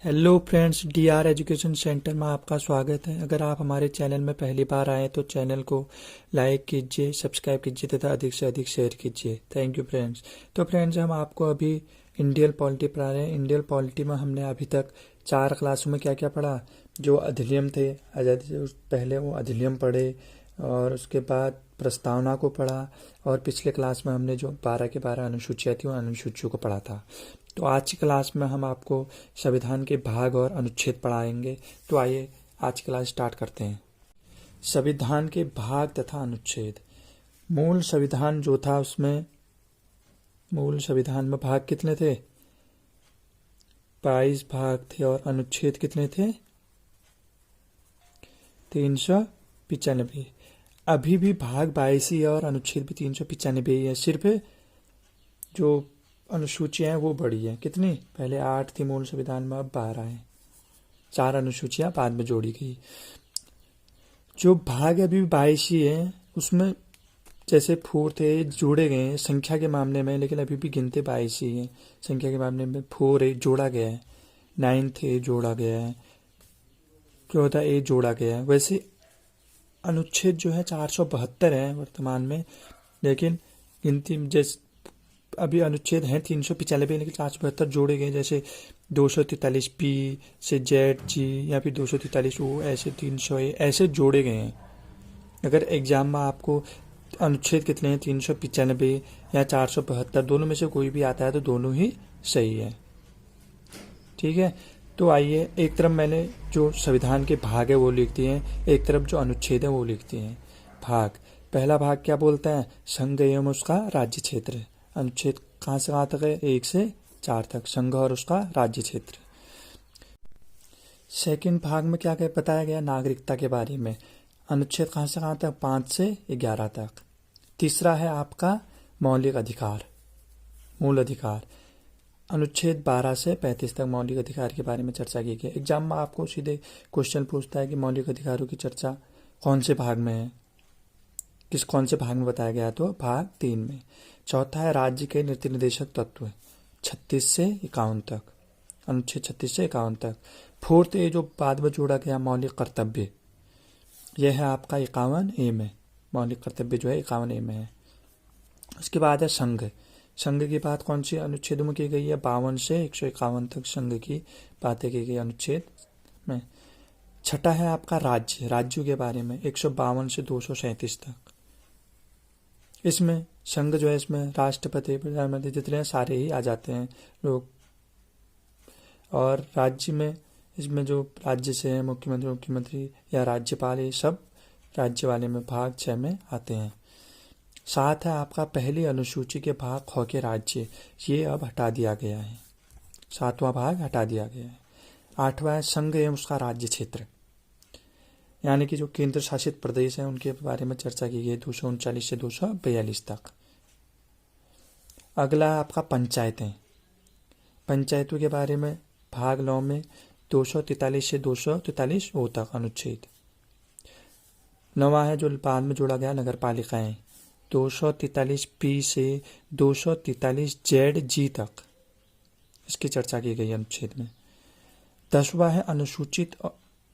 Hello friends, DR education centre में आपका स्वागत है। अगर आप हमारे चैनल में पहली बार आए तो चैनल को लाइक कीजिए, सब्सक्राइब कीजिए तथा अधिक से अधिक शेयर कीजिए। Thank you friends. तो फ्रेंड्स, हम आपको अभी इंडियन पॉलिटी पढ़ा रहे हैं। इंडियन पॉलिटी में हमने अभी तक 4 क्लासों में क्या क्या पढ़ा। जो अधिनियम थे आज़ादी से पहले, वो अधिनियम पढ़े और उसके बाद प्रस्तावना को पढ़ा। और पिछले क्लास में हमने जो 12 के 12 अनुसूचियाँ थी, उन अनुसूचियों को पढ़ा था। तो आज की क्लास में हम आपको संविधान के भाग और अनुच्छेद पढ़ाएंगे। तो आइए आज की क्लास स्टार्ट करते हैं। संविधान के भाग तथा अनुच्छेद। मूल संविधान जो था, उसमें मूल संविधान में भाग कितने थे? 22 भाग थे। और अनुच्छेद कितने थे? 395। अभी भी भाग 22 ही है और अनुच्छेद भी 395 ही है। सिर्फ जो अनुसूचियां हैं वो बढ़ी है। कितनी? पहले 8 थी मूल संविधान में, अब 12 है। 4 अनुसूचियां बाद में जोड़ी गई। जो भाग अभी 22 ही है, उसमें जैसे 4 थे जोड़े गए हैं संख्या के मामले में, लेकिन अभी भी गिनते 22 ही है। संख्या के मामले में 4 ए जोड़ा गया है, 9 ए जोड़ा गया है, 14 ए जोड़ा गया है। वैसे अनुच्छेद जो है 472 है वर्तमान में, लेकिन गिनती जैसे अभी अनुच्छेद हैं 395, लेकिन 472 जोड़े गए। जैसे 243 पी से जेड जी, या फिर 243 ओ, ऐसे 300 ऐसे जोड़े गए हैं। अगर एग्जाम में आपको अनुच्छेद कितने हैं, 395 या 472, दोनों में से कोई भी आता है तो दोनों ही सही है। ठीक है। तो आइए, एक तरफ मैंने जो संविधान के भाग है वो लिख दिए हैं, एक तरफ जो अनुच्छेद है वो लिख दिए हैं। भाग, पहला भाग क्या बोलता है? संघ एवं उसका राज्य क्षेत्र। अनुच्छेद कहाँ से कहाँ तक है? 1 से 4 तक, संघ और उसका राज्य क्षेत्र। सेकंड भाग में क्या क्या बताया गया? नागरिकता के बारे में। अनुच्छेद कहाँ से कहाँ तक? 5 से 11 तक। तीसरा है आपका मौलिक अधिकार, मूल अधिकार। अनुच्छेद 12 से 35 तक मौलिक अधिकार के बारे में चर्चा की गई। एग्जाम में आपको सीधे क्वेश्चन पूछता है कि मौलिक अधिकारों की चर्चा कौन से भाग में है, कौन से भाग में बताया गया? तो भाग 3 में। चौथा है राज्य के नीति निर्देशक तत्व, 36 से 51 तक, अनुच्छेद 36 से 51 तक। फोर्थ ए जो बाद में जोड़ा गया, मौलिक कर्तव्य, यह है आपका 51 ए में। मौलिक कर्तव्य जो है 51 ए में है। उसके बाद है संघ। संघ की बात कौन सी अनुच्छेदों में की गई है? 52 से 151 तक संघ की बातें की गई अनुच्छेद में। छठा है आपका राज्य, राज्यों के बारे में, 152 से 237 तक। इसमें संघ जो है, इसमें राष्ट्रपति, प्रधानमंत्री जितने सारे ही आ जाते हैं लोग। और राज्य में, इसमें जो राज्य से है, मुख्यमंत्री या राज्यपाल, ये सब राज्य वाले में भाग 6 में आते हैं। 7 है आपका पहली अनुसूची के भाग ख के राज्य, ये अब हटा दिया गया है। 7वां भाग हटा दिया गया है। 8वां है संघ एवं उसका राज्य क्षेत्र, यानी कि जो केंद्र शासित प्रदेश है उनके बारे में चर्चा की गई, 239 से 242 तक। अगला है आपका पंचायतें। पंचायतों के बारे में भाग 9 में 243 से 243 ओ तक अनुच्छेद। 9वां है जो बाद में जोड़ा गया, नगर पालिकाएं, 243 पी से 243 जेड जी तक, इसकी चर्चा की गई अनुच्छेद में। 10वां है अनुसूचित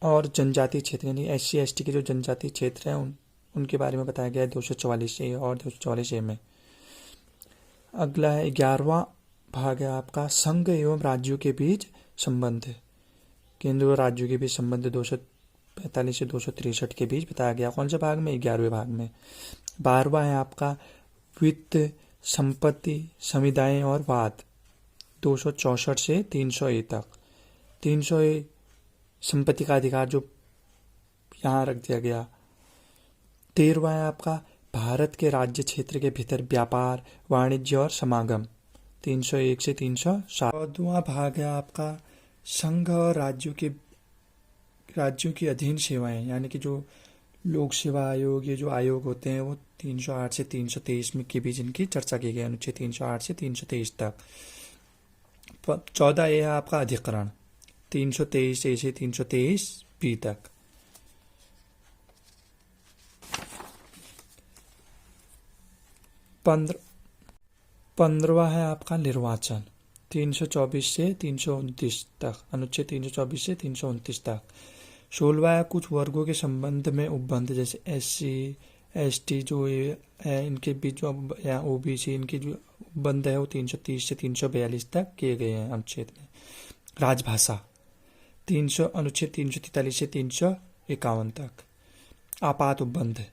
और जनजातीय क्षेत्र, यानी SC ST के जो जनजातीय क्षेत्र हैं उनके बारे में बताया गया है, 244 ए और 244 ए में। अगला है 11वां भाग है आपका संघ एवं राज्यों के बीच संबंध, केंद्र और राज्यों के बीच संबंध, 245 से 263 के बीच बताया गया। कौन से भाग में? 11वें भाग में। 12वां है आपका वित्त, संपत्ति, समुदाय और वाद, 264 से 300 ए तक। 300 ए संपत्ति का अधिकार जो यहाँ रख दिया गया। 13वां है आपका भारत के राज्य क्षेत्र के भीतर व्यापार, वाणिज्य और समागम, 301 से 307। 14वां भाग है आपका संघ और राज्यों की अधीन सेवाएं, यानी कि जो लोक सेवा आयोग, ये जो आयोग होते हैं वो 308 से 323 में के बीच इनकी चर्चा की गई, अनुच्छेद 308 से 323 तक। 14 ए है आपका अधिकरण, 323 ए से 323 बी तक। 15वां है आपका निर्वाचन, 324 से 329 तक, अनुच्छेद 324 से 329 तक। 16वां है कुछ वर्गों के संबंध में उपबंध, जैसे SC ST जो है इनके बीच जो या OBC इनके जो उपबंध है वो 330 से 342 तक किए गए हैं अनुच्छेद में। राजभाषा अनुच्छेद 343 से 351 तक। आपात उपबंध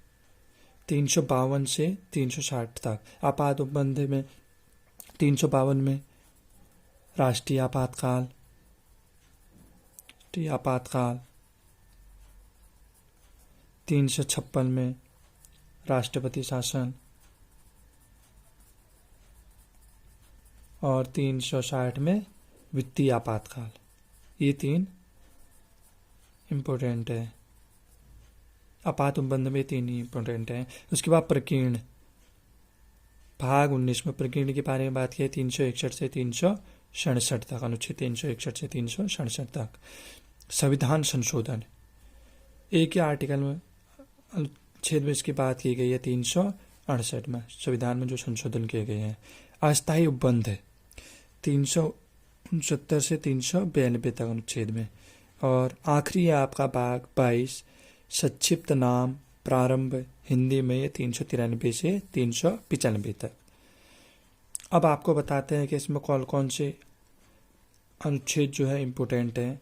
352 से 360 तक। आपात उपबंध में 352 में राष्ट्रीय आपातकाल, आपातकाल 356 में राष्ट्रपति शासन और 360 में वित्तीय आपातकाल। ये 3 इम्पोर्टेंट है। आपात उपबंध में 3 ही इम्पोर्टेंट है। उसके बाद प्रकीर्ण, भाग 19 में प्रकीर्ण के बारे में बात की है 361 से 367 तक, अनुच्छेद 361 से 367 तक। संविधान संशोधन, एक ही आर्टिकल में अनुच्छेद में इसकी बात की गई है 368 में, संविधान में जो संशोधन किए गए हैं। अस्थायी उपबंध है 369 से 392 तक अनुच्छेद में। और आखिरी है आपका भाग 22 संक्षिप्त नाम प्रारंभ, हिंदी में ये 393 से 395 तक। अब आपको बताते हैं कि इसमें कौन कौन से अनुच्छेद जो है इम्पोर्टेंट है,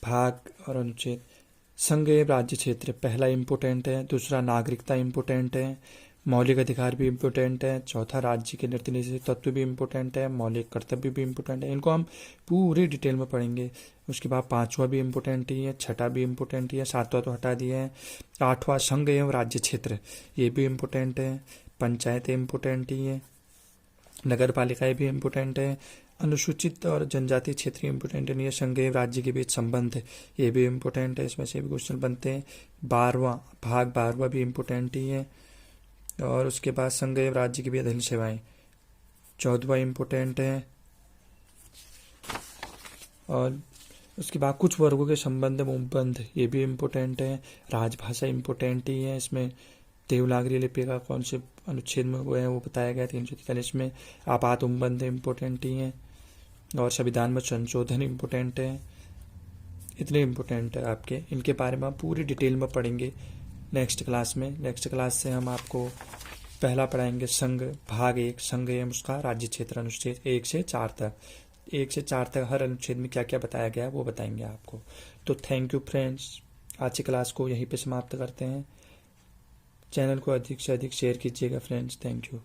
भाग और अनुच्छेद। संघ एवं राज्य क्षेत्र पहला इम्पोर्टेंट है। दूसरा नागरिकता इम्पोर्टेंट है। मौलिक अधिकार भी इम्पोर्टेंट है। चौथा राज्य के नीति तत्व भी इम्पोर्टेंट है। मौलिक कर्तव्य भी इम्पोर्टेंट है। इनको हम पूरी डिटेल में पढ़ेंगे। उसके बाद 5वां भी इम्पोर्टेंट ही है, 6ठा भी इम्पोर्टेंट ही है, 7वां तो हटा दिया है। 8वां संघ एवं राज्य क्षेत्र, ये भी इम्पोर्टेंट है। पंचायतें इम्पोर्टेंट ही है। नगर पालिकाएं भी इम्पोर्टेंट है। अनुसूचित और जनजातीय क्षेत्र इम्पोर्टेंट नहीं है। संघ एवं राज्य के बीच संबंध, ये भी इम्पोर्टेंट है, इसमें से भी क्वेश्चन बनते हैं। 12वां भी इम्पोर्टेंट ही है। और उसके बाद संघ एवं राज्य की भी अधीन सेवाएं 14वां इम्पोर्टेंट है। और उसके बाद कुछ वर्गों के संबंध में उपबंध, ये भी इम्पोर्टेंट है। राजभाषा इम्पोर्टेंट ही है। इसमें देवनागरी लिपि का कौन से अनुच्छेद में वो है वो बताया गया 343 में। आपात उपबंध इम्पोर्टेंट ही है। और संविधान में संशोधन इम्पोर्टेंट है। इतने इम्पोर्टेंट है आपके, इनके बारे में आप पूरी डिटेल में पढ़ेंगे नेक्स्ट क्लास में। नेक्स्ट क्लास से हम आपको पहला पढ़ाएंगे संघ, भाग 1 संघ एवं उसका राज्य क्षेत्र, अनुच्छेद 1 से 4 तक। 1 से 4 तक हर अनुच्छेद में क्या क्या बताया गया है वो बताएंगे आपको। तो थैंक यू फ्रेंड्स, आज की क्लास को यहीं पे समाप्त करते हैं। चैनल को अधिक से अधिक शेयर कीजिएगा फ्रेंड्स। Thank you.